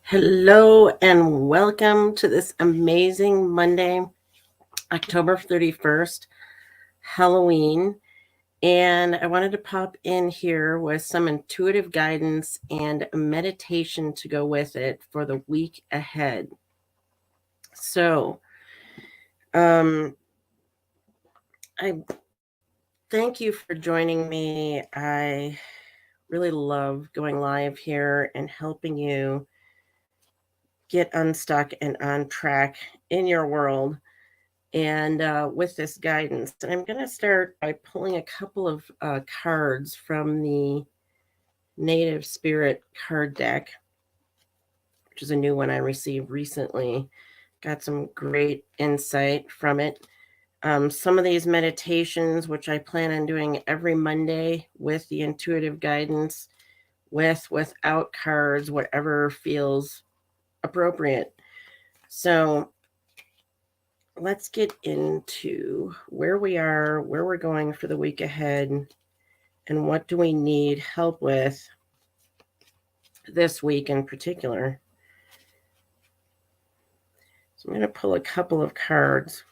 Hello and welcome to this amazing Monday, October 31st, Halloween. And I wanted to pop in here with some intuitive guidance and a meditation to go with it for the week ahead. So, I thank you for joining me. I really love going live here and helping you get unstuck and on track in your world and with this guidance. And I'm going to start by pulling a couple of cards from the Native Spirit card deck, which is a new one I received recently. Got some great insight from it. Some of these meditations, which I plan on doing every Monday with the intuitive guidance, without cards, whatever feels appropriate. So let's get into where we are, where we're going for the week ahead, and what do we need help with this week in particular. So I'm going to pull a couple of cards.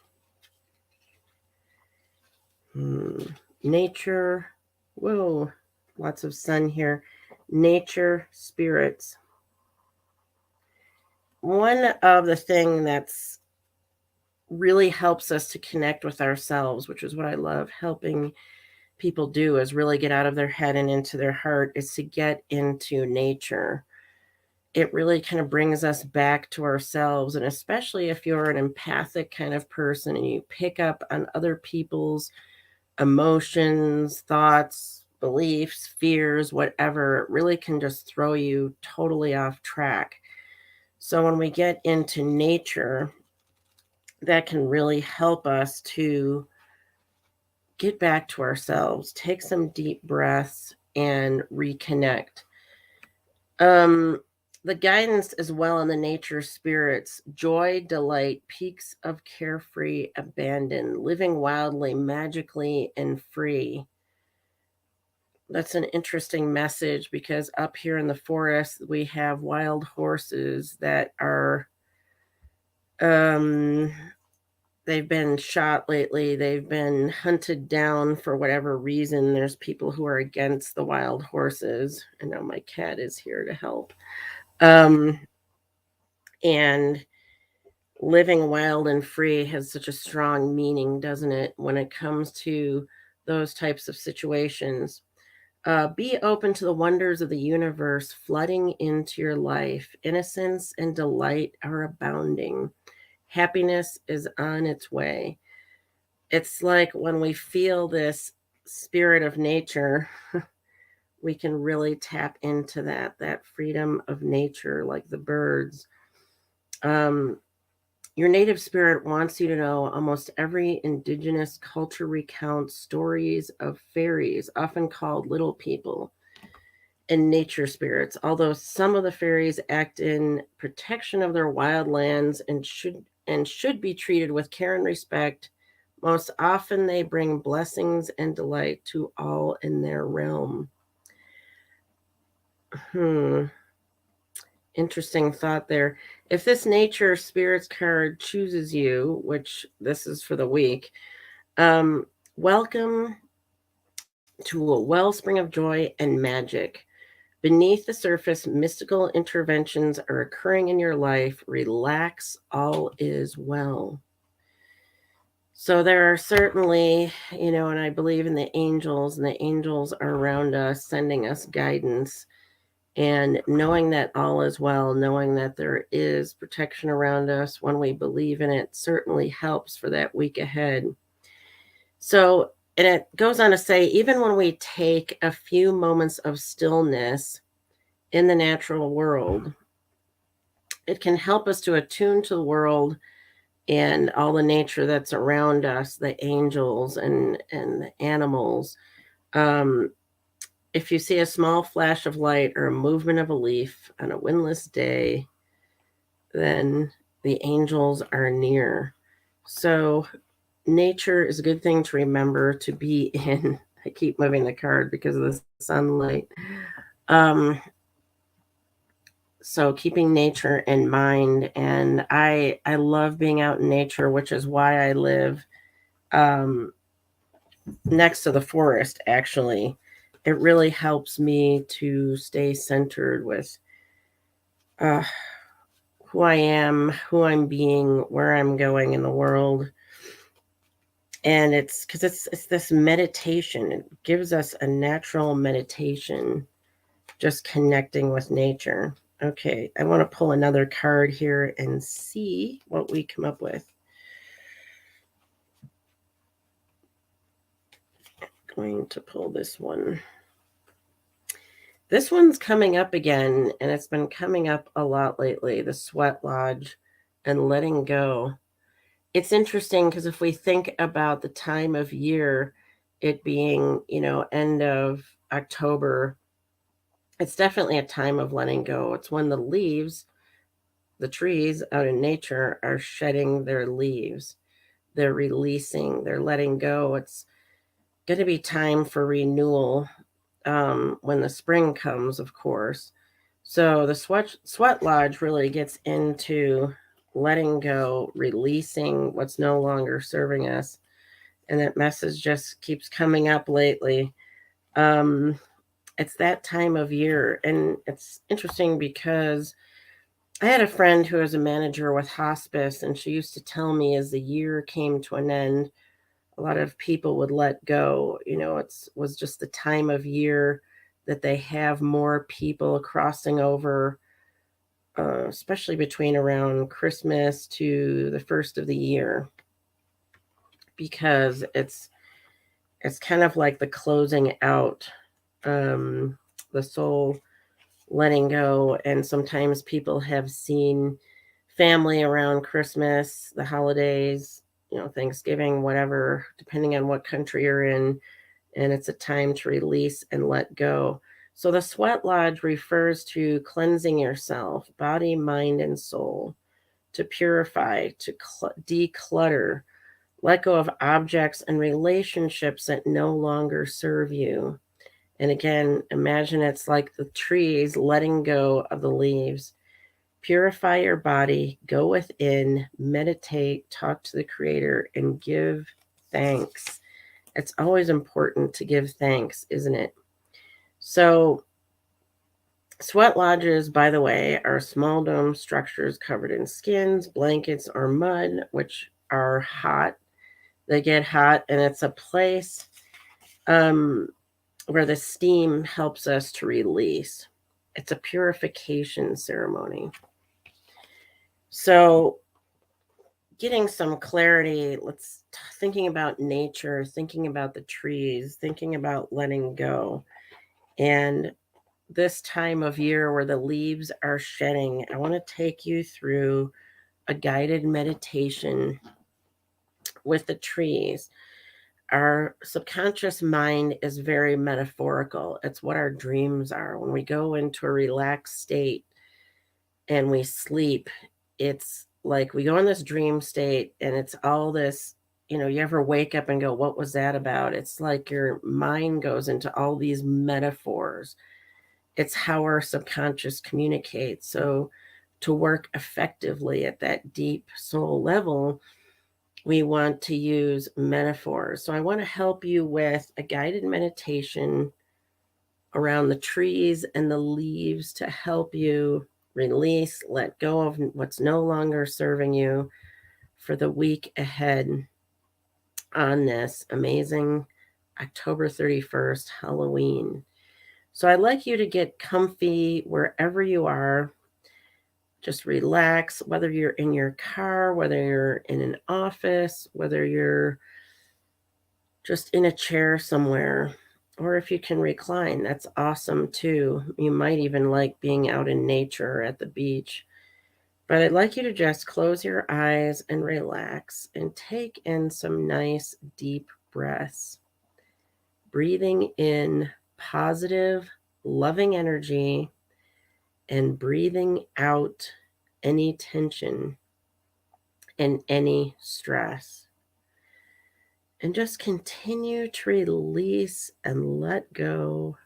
Nature. Whoa, lots of sun here. Nature, spirits. One of the things that's really helps us to connect with ourselves, which is what I love helping people do, is really get out of their head and into their heart, is to get into nature. It really kind of brings us back to ourselves. And especially if you're an empathic kind of person and you pick up on other people's emotions, thoughts, beliefs, fears, whatever, it really can just throw you totally off track. So when we get into nature, that can really help us to get back to ourselves, take some deep breaths, and reconnect. The guidance as well in the nature spirits: joy, delight, peaks of carefree abandon, living wildly, magically, and free. That's an interesting message because up here in the forest, we have wild horses that are, they've been shot lately. They've been hunted down for whatever reason. There's people who are against the wild horses. I know my cat is here to help. And living wild and free has such a strong meaning, doesn't it, when it comes to those types of situations? Be open to the wonders of the universe flooding into your life. Innocence and delight are abounding. Happiness is on its way. It's like when we feel this spirit of nature, we can really tap into that freedom of nature, like the birds. Your native spirit wants you to know almost every indigenous culture recounts stories of fairies, often called little people, and nature spirits. Although some of the fairies act in protection of their wild lands and should be treated with care and respect, most often they bring blessings and delight to all in their realm. Interesting thought there. If this nature spirits card chooses you, which this is for the week, welcome to a wellspring of joy and magic. Beneath the surface, mystical interventions are occurring in your life. Relax, all is well. So there are certainly, and I believe in the angels, and the angels are around us, sending us guidance. And knowing that all is well, knowing that there is protection around us when we believe in it, certainly helps for that week ahead. So, and it goes on to say, even when we take a few moments of stillness in the natural world, it can help us to attune to the world and all the nature that's around us, the angels and the animals. If you see a small flash of light or a movement of a leaf on a windless day, then the angels are near. So nature is a good thing to remember to be in. I keep moving the card because of the sunlight. So keeping nature in mind, and I love being out in nature, which is why I live um, next to the forest. Actually, it really helps me to stay centered with uh, who I am, who I'm being, where I'm going in the world. And it's because it's this meditation. It gives us a natural meditation, just connecting with nature. Okay, I want to pull another card here and see what we come up with. Going to pull this one. This one's coming up again, and it's been coming up a lot lately, the Sweat Lodge and letting go. It's interesting because if we think about the time of year, it being, end of October, it's definitely a time of letting go. It's when the leaves, the trees out in nature, are shedding their leaves. They're releasing, they're letting go. It's going to be time for renewal when the spring comes, of course. So the sweat lodge really gets into letting go, releasing what's no longer serving us. And that message just keeps coming up lately. Um, it's that time of year. And it's interesting because I had a friend who was a manager with hospice, and she used to tell me as the year came to an end, a lot of people would let go. It was just the time of year that they have more people crossing over, especially between around Christmas to the first of the year, because it's kind of like the closing out, the soul letting go. And sometimes people have seen family around Christmas, the holidays, Thanksgiving, whatever, depending on what country you're in, and it's a time to release and let go. So the sweat lodge refers to cleansing yourself, body, mind, and soul, to purify, to declutter, let go of objects and relationships that no longer serve you. And again, imagine it's like the trees letting go of the leaves. Purify your body, go within, meditate, talk to the Creator, and give thanks. It's always important to give thanks, isn't it? So, sweat lodges, by the way, are small dome structures covered in skins, blankets, or mud, which are hot. They get hot, and it's a place um, where the steam helps us to release. It's a purification ceremony. So, getting some clarity, thinking about nature, thinking about the trees, thinking about letting go. And this time of year where the leaves are shedding, I want to take you through a guided meditation with the trees. Our subconscious mind is very metaphorical. It's what our dreams are. When we go into a relaxed state and we sleep, it's like we go in this dream state and it's all this, you ever wake up and go, what was that about? It's like your mind goes into all these metaphors. It's how our subconscious communicates. So to work effectively at that deep soul level, we want to use metaphors. So I want to help you with a guided meditation around the trees and the leaves to help you release, let go of what's no longer serving you for the week ahead on this amazing October 31st, Halloween. So I'd like you to get comfy wherever you are. Just relax, whether you're in your car, whether you're in an office, whether you're just in a chair somewhere, or if you can recline, that's awesome too. You might even like being out in nature at the beach. But I'd like you to just close your eyes and relax and take in some nice deep breaths. Breathing in positive, loving energy and breathing out any tension and any stress. And just continue to release and let go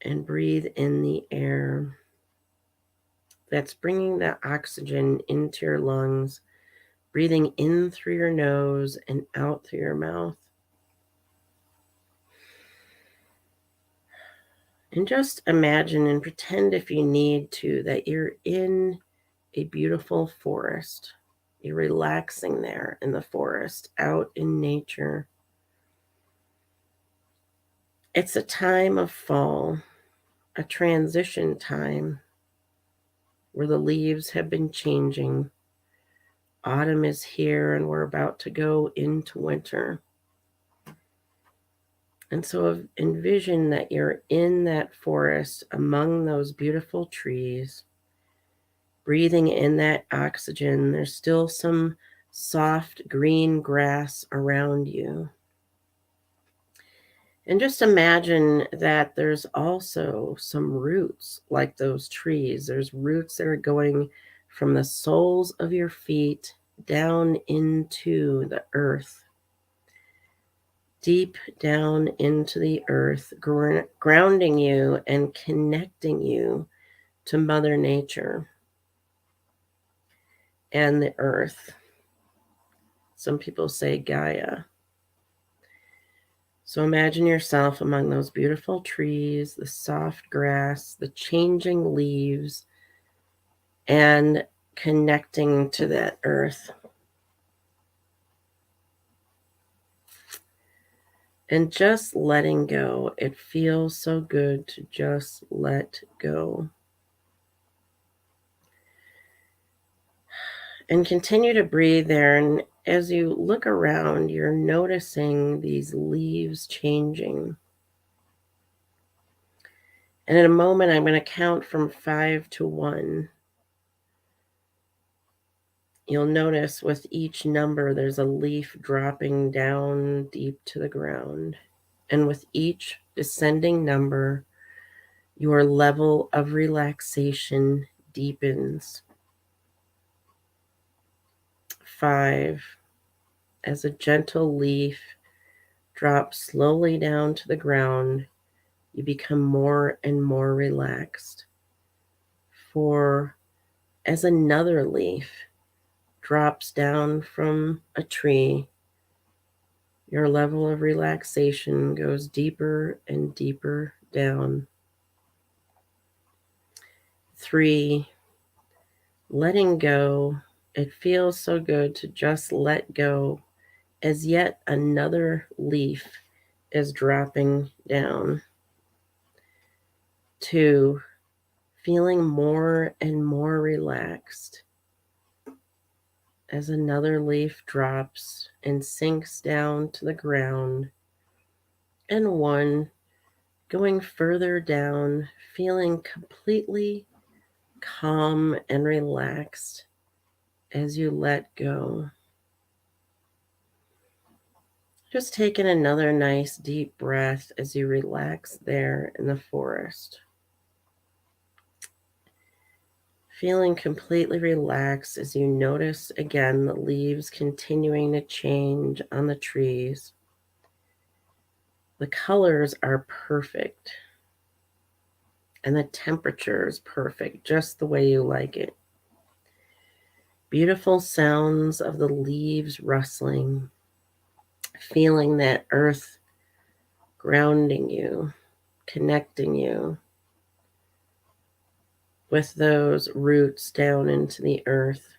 and breathe in the air. that's bringing that oxygen into your lungs, breathing in through your nose and out through your mouth. And just imagine and pretend, if you need to, that you're in a beautiful forest. You're relaxing there in the forest, out in nature. It's a time of fall, a transition time where the leaves have been changing. Autumn is here and we're about to go into winter. And so envision that you're in that forest among those beautiful trees, breathing in that oxygen. There's still some soft green grass around you. And just imagine that there's also some roots like those trees. There's roots that are going from the soles of your feet down into the earth, deep down into the earth, grounding you and connecting you to Mother Nature and the earth. Some people say Gaia. So imagine yourself among those beautiful trees, the soft grass, the changing leaves, and connecting to that earth. And just letting go. It feels so good to just let go. And continue to breathe there. And as you look around, you're noticing these leaves changing. And in a moment, I'm going to count from 5 to 1. You'll notice with each number, there's a leaf dropping down deep to the ground. And with each descending number, your level of relaxation deepens. 5, as a gentle leaf drops slowly down to the ground, you become more and more relaxed. 4, as another leaf drops down from a tree, your level of relaxation goes deeper and deeper down. 3, letting go. It feels so good to just let go as yet another leaf is dropping down. 2, feeling more and more relaxed as another leaf drops and sinks down to the ground. And 1, going further down, feeling completely calm and relaxed as you let go. Just taking another nice deep breath as you relax there in the forest. Feeling completely relaxed as you notice again the leaves continuing to change on the trees. The colors are perfect and the temperature is perfect, just the way you like it. Beautiful sounds of the leaves rustling, feeling that earth grounding you, connecting you with those roots down into the earth.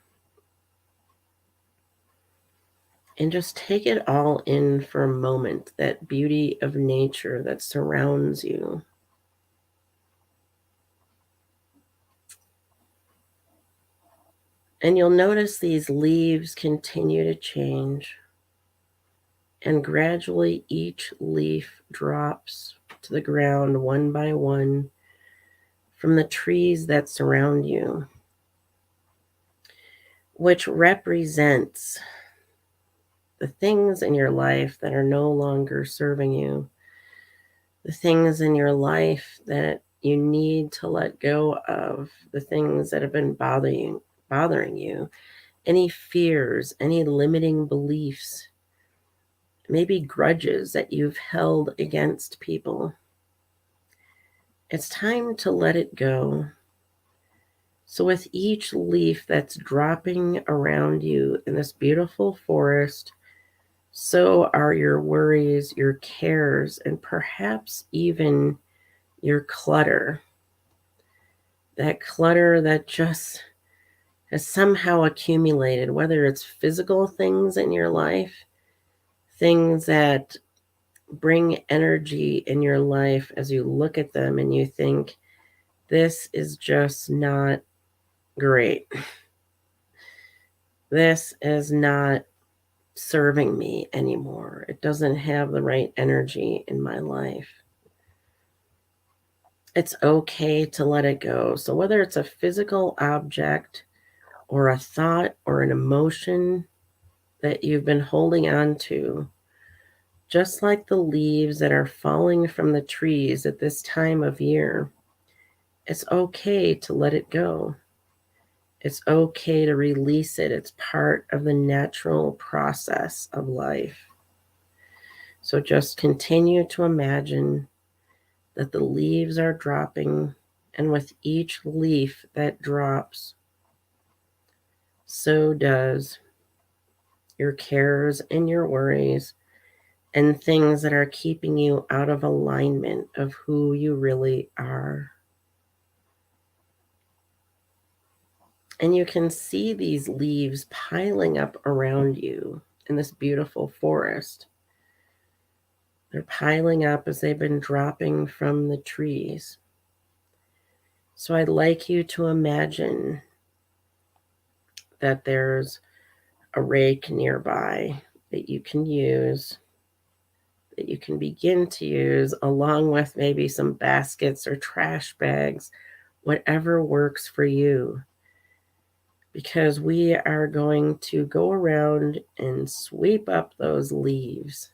And just take it all in for a moment, that beauty of nature that surrounds you. And you'll notice these leaves continue to change. And gradually each leaf drops to the ground one by one from the trees that surround you, which represents the things in your life that are no longer serving you, the things in your life that you need to let go of, the things that have been bothering you, any fears, any limiting beliefs, maybe grudges that you've held against people. It's time to let it go So, with each leaf that's dropping around you in this beautiful forest, so are your worries, your cares, and perhaps even your clutter. That clutter that just has somehow accumulated, whether it's physical things in your life, things that bring energy in your life as you look at them and you think, this is just not great. This is not serving me anymore. It doesn't have the right energy in my life. It's okay to let it go. So, whether it's a physical object or a thought or an emotion that you've been holding on to, just like the leaves that are falling from the trees at this time of year, it's okay to let it go. It's okay to release it. It's part of the natural process of life. So just continue to imagine that the leaves are dropping, and with each leaf that drops, so does your cares and your worries and things that are keeping you out of alignment of who you really are. And you can see these leaves piling up around you in this beautiful forest. They're piling up as they've been dropping from the trees. So I'd like you to imagine that there's a rake nearby that you can use, that you can begin to use, along with maybe some baskets or trash bags, whatever works for you. Because we are going to go around and sweep up those leaves.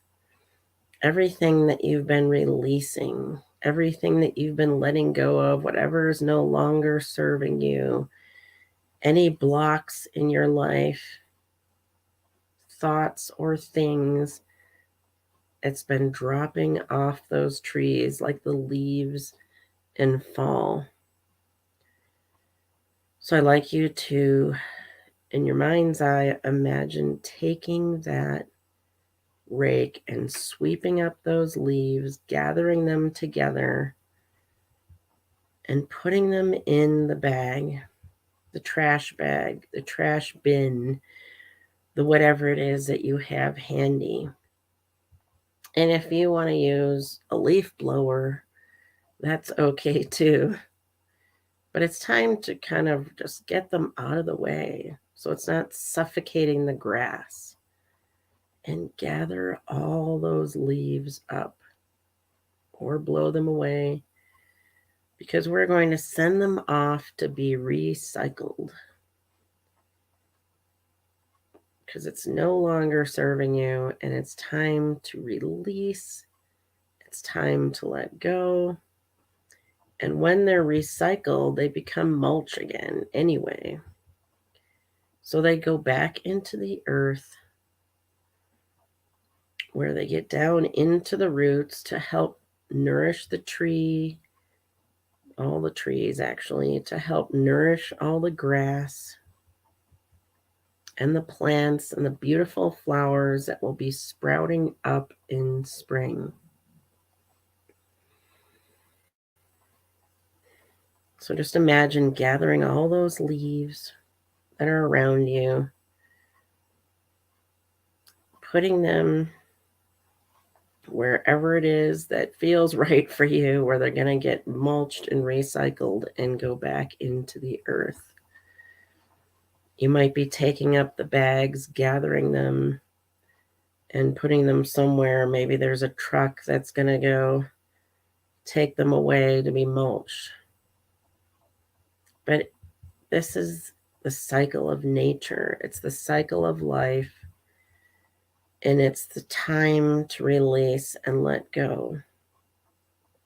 Everything that you've been releasing, everything that you've been letting go of, whatever is no longer serving you, any blocks in your life, thoughts or things, it's been dropping off those trees like the leaves in fall. So I'd like you to, in your mind's eye, imagine taking that rake and sweeping up those leaves, gathering them together, and putting them in the bag, the trash bag, the trash bin, the whatever it is that you have handy. And if you want to use a leaf blower, that's okay too. But it's time to kind of just get them out of the way so it's not suffocating the grass. And gather all those leaves up or blow them away, because we're going to send them off to be recycled, because it's no longer serving you and it's time to release. It's time to let go. And when they're recycled, they become mulch again anyway. So they go back into the earth where they get down into the roots to help nourish the tree, all the trees actually, to help nourish all the grass and the plants and the beautiful flowers that will be sprouting up in spring. So just imagine gathering all those leaves that are around you, putting them wherever it is that feels right for you, where they're going to get mulched and recycled and go back into the earth. You might be taking up the bags, gathering them, and putting them somewhere. Maybe there's a truck that's going to go take them away to be mulched. But this is the cycle of nature. It's the cycle of life. And it's the time to release and let go.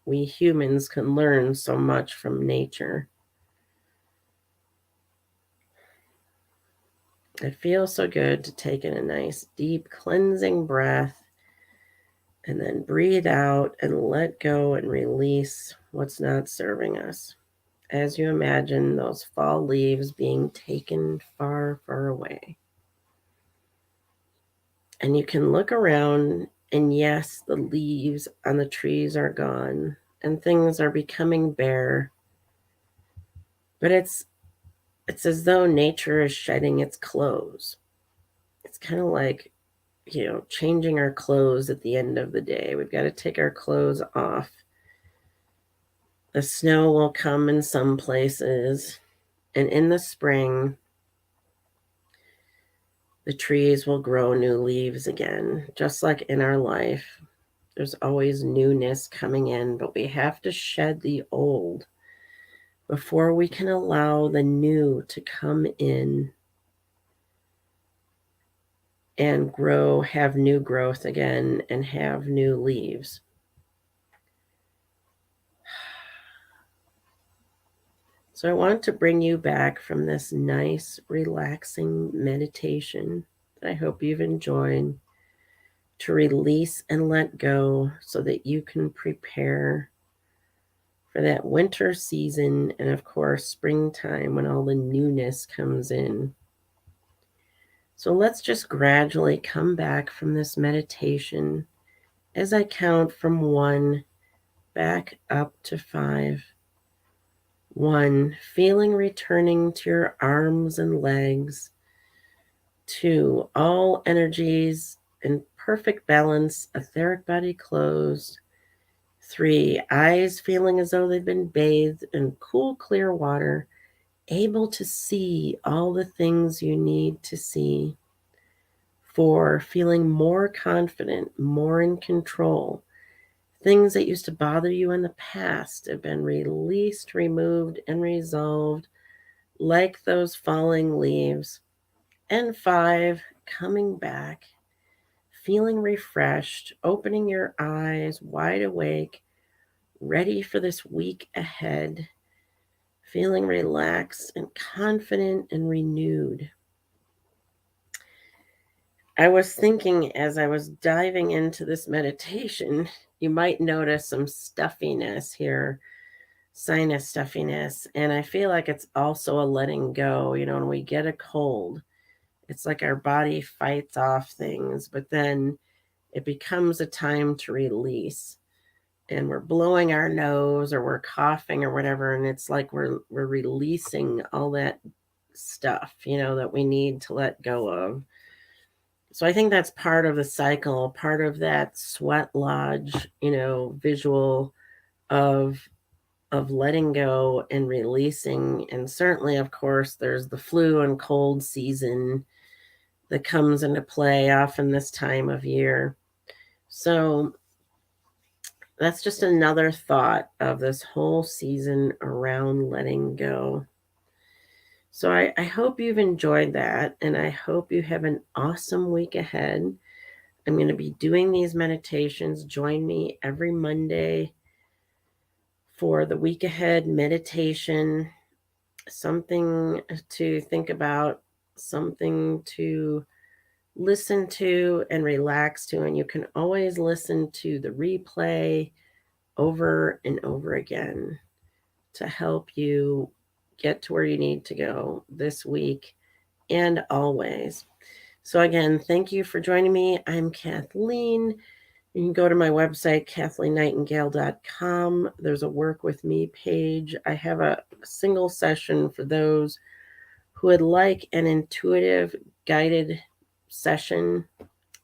We humans can learn so much from nature. It feels so good to take in a nice, deep, cleansing breath and then breathe out and let go and release what's not serving us. as you imagine those fall leaves being taken far, far away. And you can look around, and yes, the leaves on the trees are gone and things are becoming bare. But it's as though nature is shedding its clothes. It's kind of like, changing our clothes at the end of the day. We've got to take our clothes off. The snow will come in some places, and in the spring, the trees will grow new leaves again, just like in our life. There's always newness coming in, but we have to shed the old before we can allow the new to come in and grow, have new growth again, and have new leaves. So I want to bring you back from this nice, relaxing meditation that I hope you've enjoyed, to release and let go so that you can prepare for that winter season and, of course, springtime when all the newness comes in. So let's just gradually come back from this meditation as I count from 1 back up to 5. 1, feeling returning to your arms and legs. 2, all energies in perfect balance, etheric body closed. 3, eyes feeling as though they've been bathed in cool, clear water, able to see all the things you need to see. 4, feeling more confident, more in control. Things that used to bother you in the past have been released, removed, and resolved, like those falling leaves. And 5, coming back, feeling refreshed, opening your eyes wide awake, ready for this week ahead, feeling relaxed and confident and renewed. I was thinking as I was diving into this meditation, you might notice some stuffiness here, sinus stuffiness. And I feel like it's also a letting go. When we get a cold, it's like our body fights off things, but then it becomes a time to release. And we're blowing our nose or we're coughing or whatever. And it's like we're releasing all that stuff, that we need to let go of. So I think that's part of the cycle, part of that sweat lodge, visual of letting go and releasing. And certainly, of course, there's the flu and cold season that comes into play often this time of year. So that's just another thought of this whole season around letting go. So I hope you've enjoyed that, and I hope you have an awesome week ahead. I'm going to be doing these meditations. Join me every Monday for the week ahead meditation, something to think about, something to listen to and relax to. And you can always listen to the replay over and over again to help you get to where you need to go this week and always. So again, thank you for joining me. I'm Kathleen. You can go to my website, KathleenNightingale.com. There's a work with me page. I have a single session for those who would like an intuitive guided session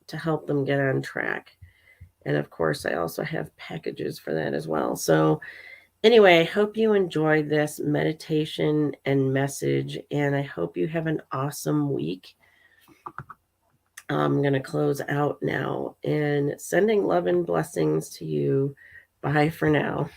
to help them get on track. And of course, I also have packages for that as well. So anyway, I hope you enjoyed this meditation and message, and I hope you have an awesome week. I'm going to close out now and sending love and blessings to you. Bye for now.